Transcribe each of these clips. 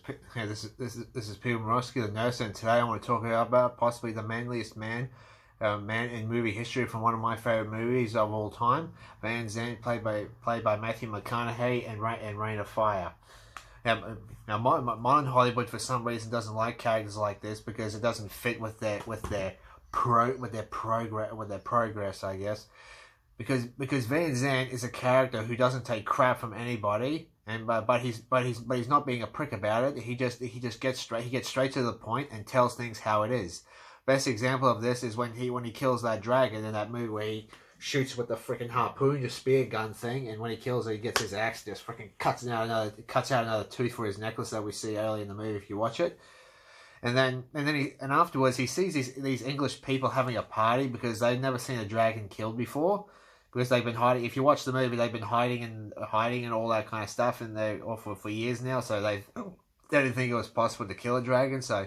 Hey, this is Peter Morosky, the nurse, and today I want to talk about possibly the manliest man in movie history from one of my favorite movies of all time, Van Zandt, played by Matthew McConaughey and Rein of Fire. Now, modern Hollywood for some reason doesn't like characters like this because it doesn't fit with their progress, I guess. Because Van Zandt is a character who doesn't take crap from anybody, and but he's not being a prick about it. He just gets straight to the point and tells things how it is. Best example of this is when he kills that dragon in that movie where he shoots with the freaking harpoon, the spear gun thing, and when he kills it, he gets his axe, just freaking cuts out another tooth for his necklace that we see early in the movie if you watch it. And afterwards he sees these English people having a party because they've never seen a dragon killed before. Because they've been hiding. If you watch the movie, they've been hiding and all that kind of stuff, and for years now. So they didn't think it was possible to kill a dragon. So,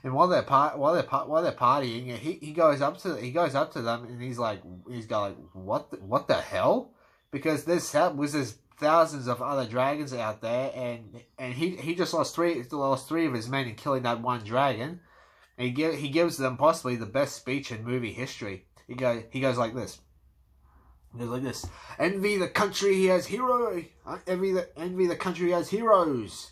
and while they're partying, he goes up to them, and he's going, what the hell? Because there's thousands of other dragons out there, and he just lost three of his men in killing that one dragon. And he gives them possibly the best speech in movie history. He goes like this. He goes like this: envy the country he has heroes. Envy the country he has heroes.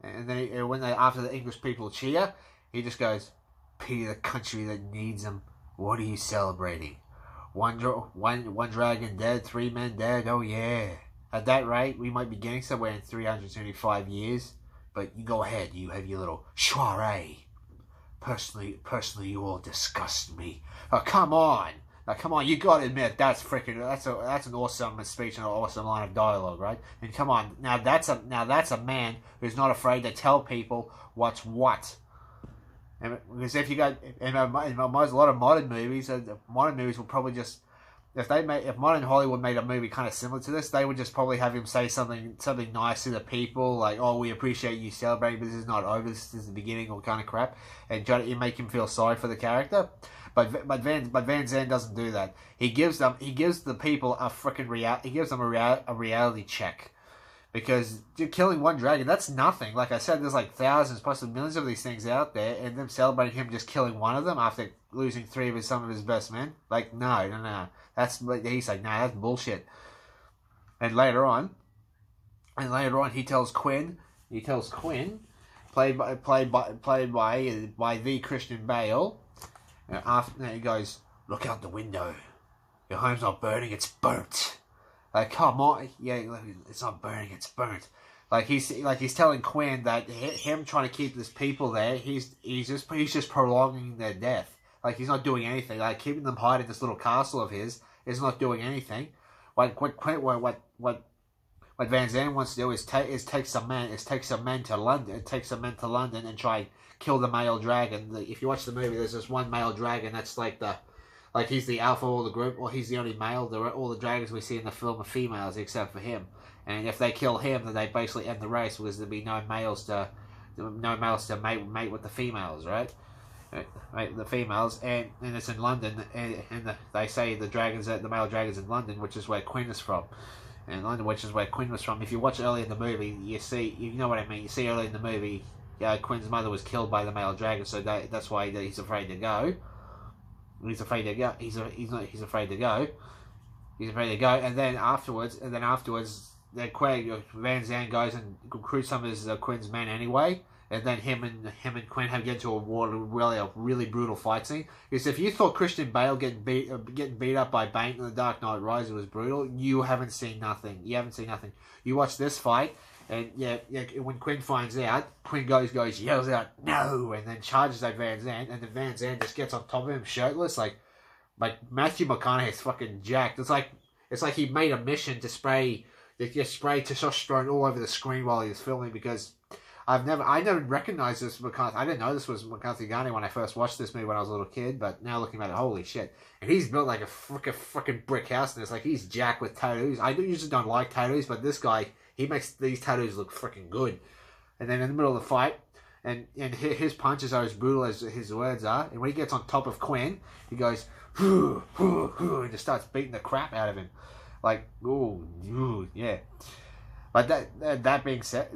And then after the English people cheer, he just goes, pity the country that needs them. What are you celebrating? One dragon dead, 3 men dead. Oh yeah. At that rate, we might be getting somewhere in 375 years. But you go ahead. You have your little soiree. Personally, you all disgust me. Oh, come on. Now, come on, you gotta admit that's an awesome speech and an awesome line of dialogue, right? And come on, now that's a man who's not afraid to tell people what's what. And because if you got a lot of modern movies will probably just if modern Hollywood made a movie kind of similar to this, they would just probably have him say something nice to the people, like, "Oh, we appreciate you celebrating, but this is not over. This is the beginning," or kind of crap, and try to make him feel sorry for the character. But Van Zandt doesn't do that. He gives the people a reality check, because killing one dragon, that's nothing. Like I said, there's like thousands, possibly millions of these things out there, and them celebrating him just killing one of them after losing some of his best men. Like no. He's like, nah, that's bullshit. And later on, he tells Quinn, played by the Christian Bale. After that, he goes, look out the window. Your home's not burning, it's burnt. Like, come on, yeah, it's not burning, it's burnt. Like he's telling Quinn that him trying to keep these people there, he's just prolonging their death. Like he's not doing anything. Like keeping them hiding in this little castle of his is not doing anything. What Van Zandt wants to do is take some men to London and try kill the male dragon. If you watch the movie, there's this one male dragon that's like he's the alpha of the group, or he's the only male. All the dragons we see in the film are females except for him. And if they kill him, then they basically end the race because there'll be no males to mate with the females, right? Right, the females, and it's in London, and they say the male dragons in London, which is where Quinn is from. And London, which is where Quinn was from. If you watch early in the movie, you know what I mean. You see early in the movie, Quinn's mother was killed by the male dragon, so that's why he's afraid to go. He's afraid to go. He's afraid to go. And then afterwards, then Van Zandt goes and recruits some of his Quinn's men anyway. And then him and Quinn get into a really brutal fight scene. Because if you thought Christian Bale getting beat up by Bane in The Dark Knight Rises was brutal, you haven't seen nothing. You watch this fight, and when Quinn finds out, Quinn yells out no, and then charges at Van Zandt, and then Van Zandt just gets on top of him shirtless, like Matthew McConaughey's fucking jacked. It's like he made a mission to spray testosterone all over the screen while he was filming, because I never recognized this McCarthy. I didn't know this was McCarthy Ghani when I first watched this movie when I was a little kid, but now looking at it, holy shit. And he's built like a freaking brick house, and it's like he's jacked with tattoos. I usually don't like tattoos, but this guy, he makes these tattoos look freaking good. And then in the middle of the fight, and his punches are as brutal as his words are, and when he gets on top of Quinn, he goes, hoo, hoo, hoo, and just starts beating the crap out of him. Like, ooh, yeah. But that being said,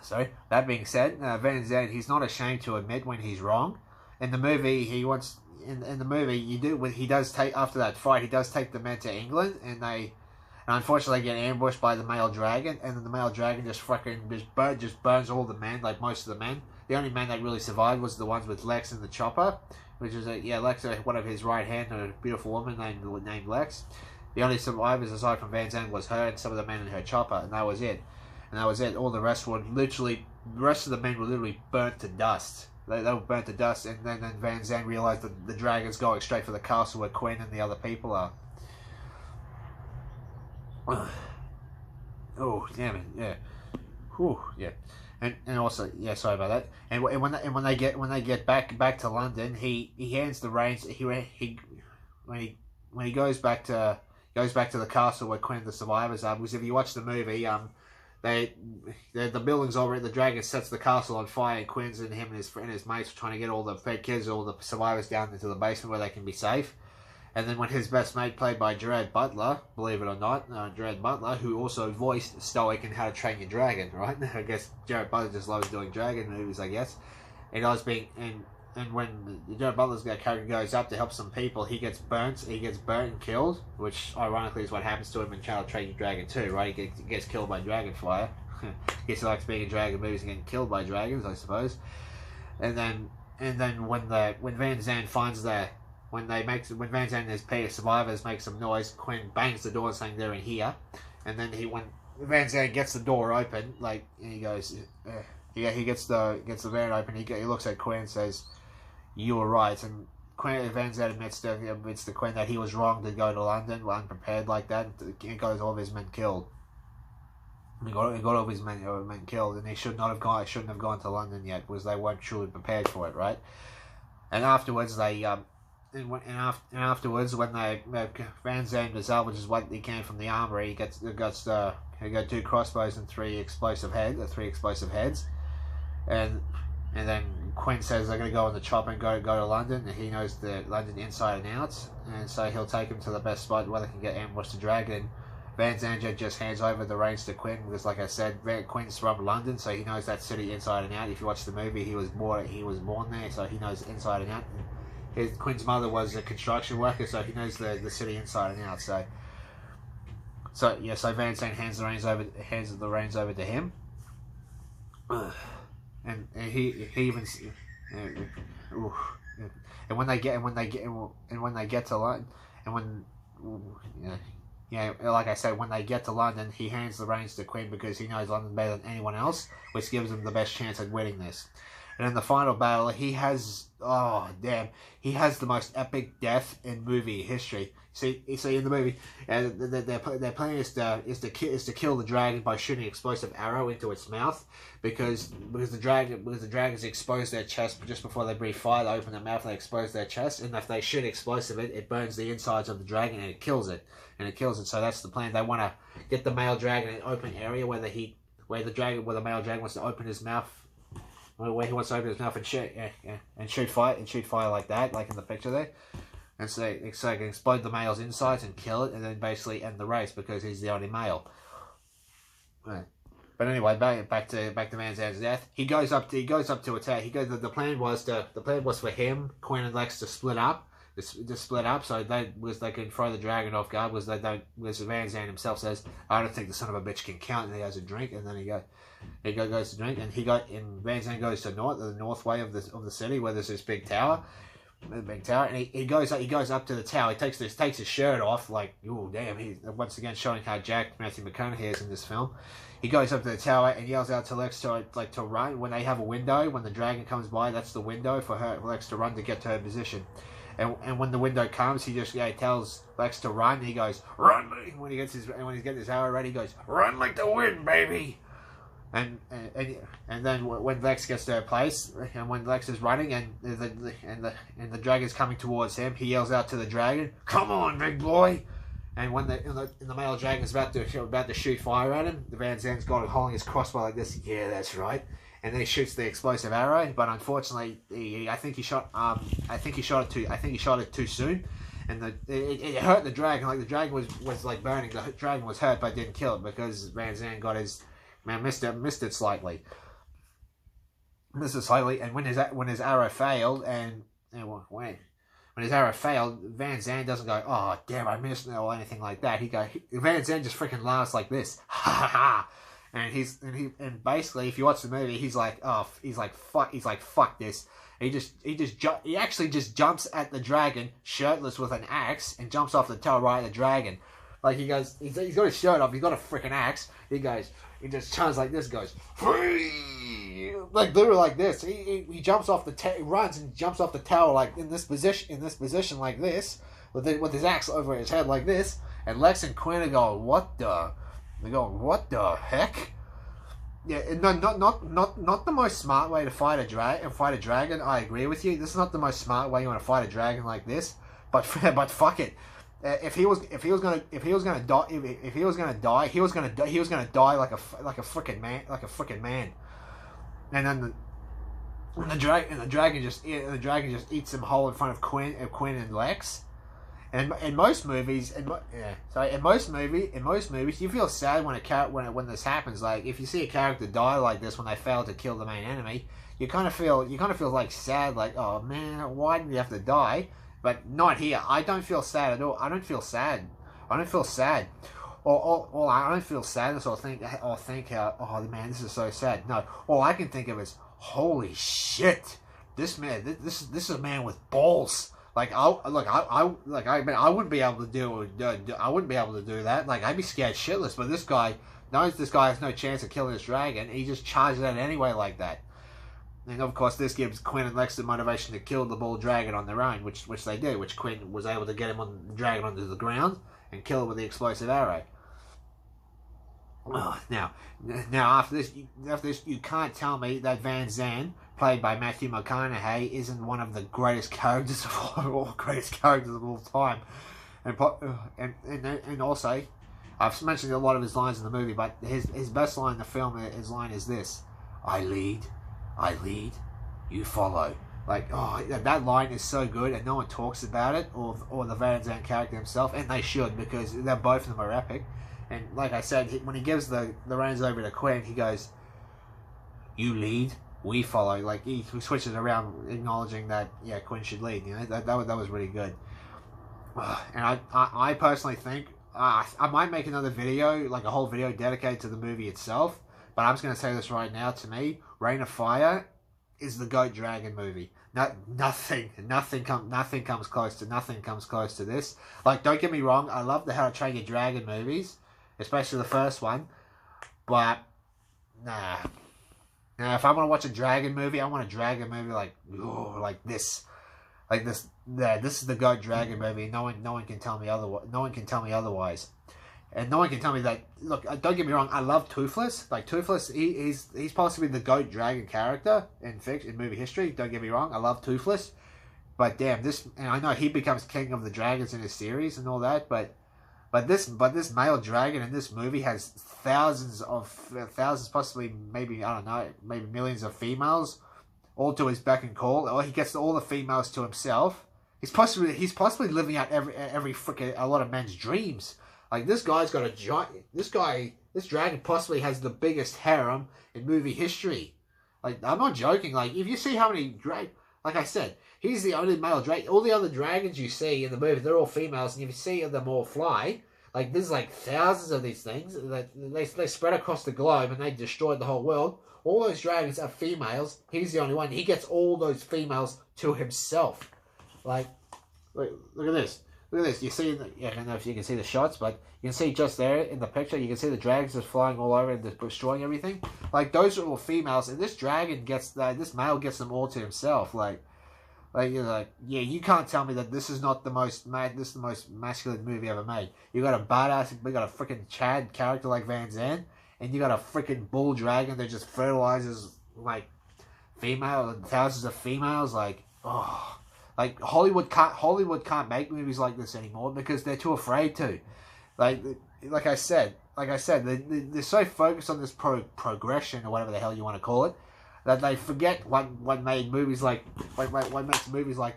Sorry. That being said, Van Zandt, he's not ashamed to admit when he's wrong. In the movie, he wants in the movie he does take after that fight, he does take the men to England, and unfortunately get ambushed by the male dragon, and then the male dragon just burns all the men, like most of the men. The only man that really survived was the ones with Lex and the chopper, which is Lex, one of his right hand, a beautiful woman named Lex. The only survivors aside from Van Zandt was her and some of the men in her chopper, and that was it. All the rest of the men were literally burnt to dust. They were burnt to dust, and then Van Zandt realized that the dragon's going straight for the castle where Quinn and the other people are. Oh, damn it, yeah. Whew, yeah. And also, yeah, sorry about that. And when they get back to London, he hands the reins. When he goes back to the castle where Quinn and the survivors are. Because if you watch the movie, the building's already, the dragon sets the castle on fire, and Quinn's and him and his mates are trying to get all the fed kids, all the survivors down into the basement where they can be safe. And then when his best mate, played by Gerard Butler, believe it or not, Gerard Butler, who also voiced Stoic in How to Train Your Dragon, right? I guess Gerard Butler just loves doing dragon movies, I guess. And when Gerard Butler's character goes up to help some people, he gets burnt and killed, which ironically is what happens to him in How to Train Your Dragon too, right? He gets killed by dragonfire. Guess he likes being in dragon movies and getting killed by dragons, I suppose. And then when Van Zandt finds the when Van Zandt and his survivors make some noise, Quinn bangs the door saying they're in here, and then when Van Zandt gets the door open, like, and he goes, he gets the van open. He looks at Quinn and says, "You were right." And Van Zandt admits to Quinn that he was wrong to go to London unprepared like that. He got all of his men killed. He got all of his men killed, and he shouldn't have gone to London yet because they weren't truly prepared for it, right? And afterwards afterwards, when Van Zandt salvages what he can from the armory, he got 2 crossbows and 3 explosive heads, and then Quinn says they're going to go on the chopper and go to London, and he knows the London inside and out, and so he'll take him to the best spot where they can get ambushed the dragon. Van Zandt just hands over the reins to Quinn because, like I said, Quinn's from London, so he knows that city inside and out. If you watch the movie, he was born there, so he knows inside and out. Quinn's mother was a construction worker, so he knows the city inside and out. So Van Zandt hands the reins over to him, and he even and when they get to London, like I said, when they get to London, he hands the reins to Quinn because he knows London better than anyone else, which gives him the best chance at winning this. And in the final battle, he has the most epic death in movie history. See in the movie, their plan is to kill the dragon by shooting an explosive arrow into its mouth, because the dragons expose their chest just before they breathe fire. They open their mouth and they expose their chest, and if they shoot explosive, it burns the insides of the dragon and it kills it. So that's the plan. They want to get the male dragon in an open area where the male dragon wants to open his mouth. Where he wants to open his mouth and shoot fire like that, like in the picture there, and so he can explode the male's insides and kill it, and then basically end the race because he's the only male. Right. But anyway, back to Van Zandt's death. He goes up to attack. The plan was for him, Quinn, and Lex to split up. So they can throw the dragon off guard. Because Van Zandt himself says, "I don't think the son of a bitch can count," and he has a drink, and then he goes to drink, and Van Zandt goes to the north way of the city where there's this big tower, and he goes up to the tower. He takes his shirt off, like, oh damn, he's once again showing how jacked Matthew McConaughey is in this film. He goes up to the tower and yells out to Lex to run. When they have a window, when the dragon comes by, that's the window for Lex to run to get to her position. And when the window comes, he just tells Lex to run. And he goes, "Run!" When he's getting his arrow ready, he goes, "Run like the wind, baby!" And then when Lex gets to her place, and when Lex is running, and the dragon's coming towards him, he yells out to the dragon, "Come on, big boy!" And when the male dragon is about to shoot fire at him, the Van Zandt's got him holding his crossbow like this. Yeah, that's right. And then he shoots the explosive arrow, but unfortunately, I think he shot it too soon, and it hurt the dragon. Like the dragon was like burning. The dragon was hurt, but didn't kill it because Van Zandt got his Man, missed it slightly. Missed it slightly, and when his arrow failed, when his arrow failed, Van Zandt doesn't go, "Oh damn, I missed," or anything like that. Van Zandt just freaking laughs like this, ha ha ha, and basically, if you watch the movie, he's like fuck this. He actually just jumps at the dragon shirtless with an axe and jumps off the tail right at the dragon. Like he's got his shirt off, he's got a freaking axe. He just turns like this, goes, like literally like this. He jumps off he runs and jumps off the tower like in this position like this, with his axe over his head like this. And Lex and Quinn are going, what the heck? Yeah, no, not the most smart way to fight a dragon. I agree with you. This is not the most smart way you want to fight a dragon like this. But fuck it. If he was gonna die, he was gonna die like a freaking man. And then the dragon just eats him whole in front of Quinn and Lex. And in most movies, you feel sad when this happens. Like if you see a character die like this when they fail to kill the main enemy, you kind of feel like sad, like, oh man, why did he have to die? But not here. I don't feel sad at all. I don't feel sad. Or I don't feel sadness or think how, oh man, this is so sad. No, all I can think of is, holy shit, this man, this is a man with balls. Like I wouldn't be able to do that. Like I'd be scared shitless. But this guy knows this guy has no chance of killing this dragon. He just charges at it anyway like that. And of course, this gives Quinn and Lex the motivation to kill the bull dragon on their own, which they do. Which Quinn was able to get him on the dragon onto the ground and kill it with the explosive arrow. Oh, now after this, you can't tell me that Van Zandt, played by Matthew McConaughey, isn't one of the greatest characters of all time. And also, I've mentioned a lot of his lines in the movie, but his best line in the film, his line is this: I lead, you follow. Like, oh, that line is so good, and no one talks about it, or the Van Zandt character himself, and they should, because both of them are epic. And like I said, when he gives the reins over to Quinn, he goes, you lead, we follow. Like he switches around, acknowledging that Quinn should lead. You know, that was really good. And I personally think I might make another video, like a whole video dedicated to the movie itself. But I'm just gonna say this right now. To me, Reign of Fire is the GOAT Dragon movie. Nothing comes close to this. Like, don't get me wrong, I love the How to Train Your Dragon movies, especially the first one. But nah. Now, if I want to watch a dragon movie, I want a dragon movie like this. Yeah, this is the GOAT Dragon movie. No one can tell me otherwise. No one can tell me otherwise. And no one can tell me that. Look, don't get me wrong. I love Toothless. Like Toothless, he's possibly the GOAT Dragon character in movie history. Don't get me wrong. I love Toothless, but damn this. And I know he becomes king of the dragons in his series and all that. But this male dragon in this movie has thousands, possibly maybe I don't know, maybe millions of females, all to his beck and call. Or he gets all the females to himself. He's possibly living out every freaking a lot of men's dreams. Like, this guy's got a giant... This dragon possibly has the biggest harem in movie history. Like, I'm not joking. Like, if you see how many like I said, he's the only male dragon. All the other dragons you see in the movie, they're all females. And if you see them all fly, like, there's like thousands of these things. They spread across the globe and they destroyed the whole world. All those dragons are females. He's the only one. He gets all those females to himself. Like, look at this. Look at this. You see, I don't know if you can see the shots, but you can see just there in the picture, you can see the dragons just flying all over and destroying everything. Like, those are all females, and this dragon this male gets them all to himself. Like you're like, yeah, you can't tell me that this is not the most masculine movie ever made. You got a freaking Chad character like Van Zandt, and you got a freaking bull dragon that just fertilizes like thousands of females. Like, oh. Like, Hollywood can't make movies like this anymore because they're too afraid to. Like I said, they're so focused on this progression or whatever the hell you want to call it, that they forget what makes movies like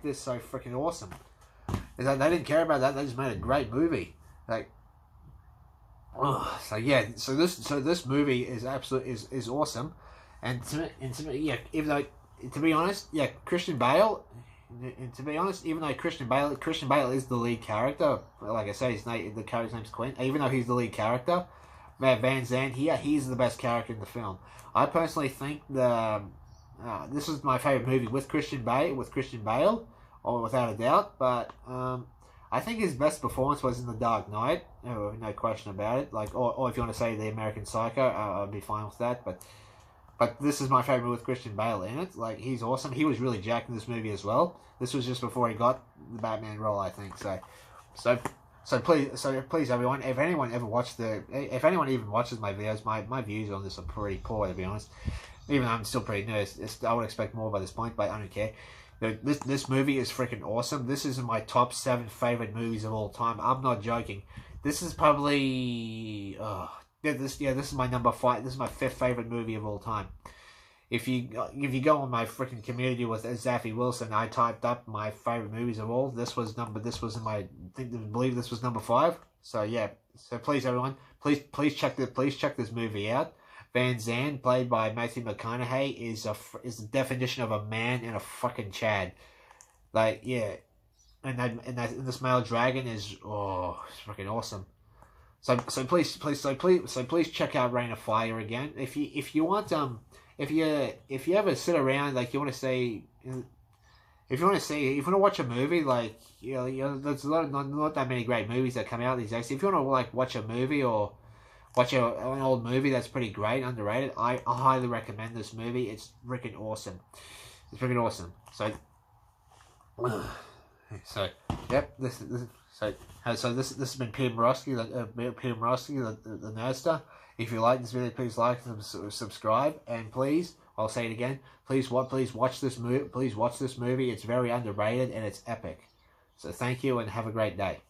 this so freaking awesome. Is that they didn't care about that. They just made a great movie. Like, So yeah, so this movie is is awesome, and to me, yeah. Even though, to be honest, yeah, Christian Bale. And to be honest, even though Christian Bale is the lead character, like I say, the character's name's Quinn. Even though he's the lead character, Van Zandt here, he's the best character in the film. I personally think this is my favorite movie with Christian Bale, or without a doubt. But I think his best performance was in The Dark Knight, no question about it. Like, or if you want to say The American Psycho, I'd be fine with that. But this is my favorite with Christian Bale in it. Like, he's awesome. He was really jacked in this movie as well. This was just before he got the Batman role, I think. So please, everyone, if anyone even watches my videos, my views on this are pretty poor, to be honest. Even though I'm still pretty new, I would expect more by this point, but I don't care. This movie is freaking awesome. This is in my top 7 favorite movies of all time. I'm not joking. This is probably this is my number 5. This is my 5th favorite movie of all time. If you go on my freaking community with Zaffy Wilson, I typed up my favorite movies of all. This was in my, I believe this was number 5. So yeah. So please, everyone, please check this movie out. Van Zandt, played by Matthew McConaughey, is the definition of a man and a fucking Chad. Like, yeah, and this male dragon is it's freaking awesome. So please check out Reign of Fire again. If you want if you ever sit around, like, you want to say, if you want to watch a movie, like, there's not that many great movies that come out these days. If you want to, like, watch a movie or watch an old movie that's pretty great, underrated, I highly recommend this movie. It's freaking awesome. It's freaking awesome. So yep. This has been Peter Morosky, the Nerdster. If you like this video, please like and subscribe, and please, I'll say it again, please watch this movie. Please watch this movie. It's very underrated and it's epic. So thank you and have a great day.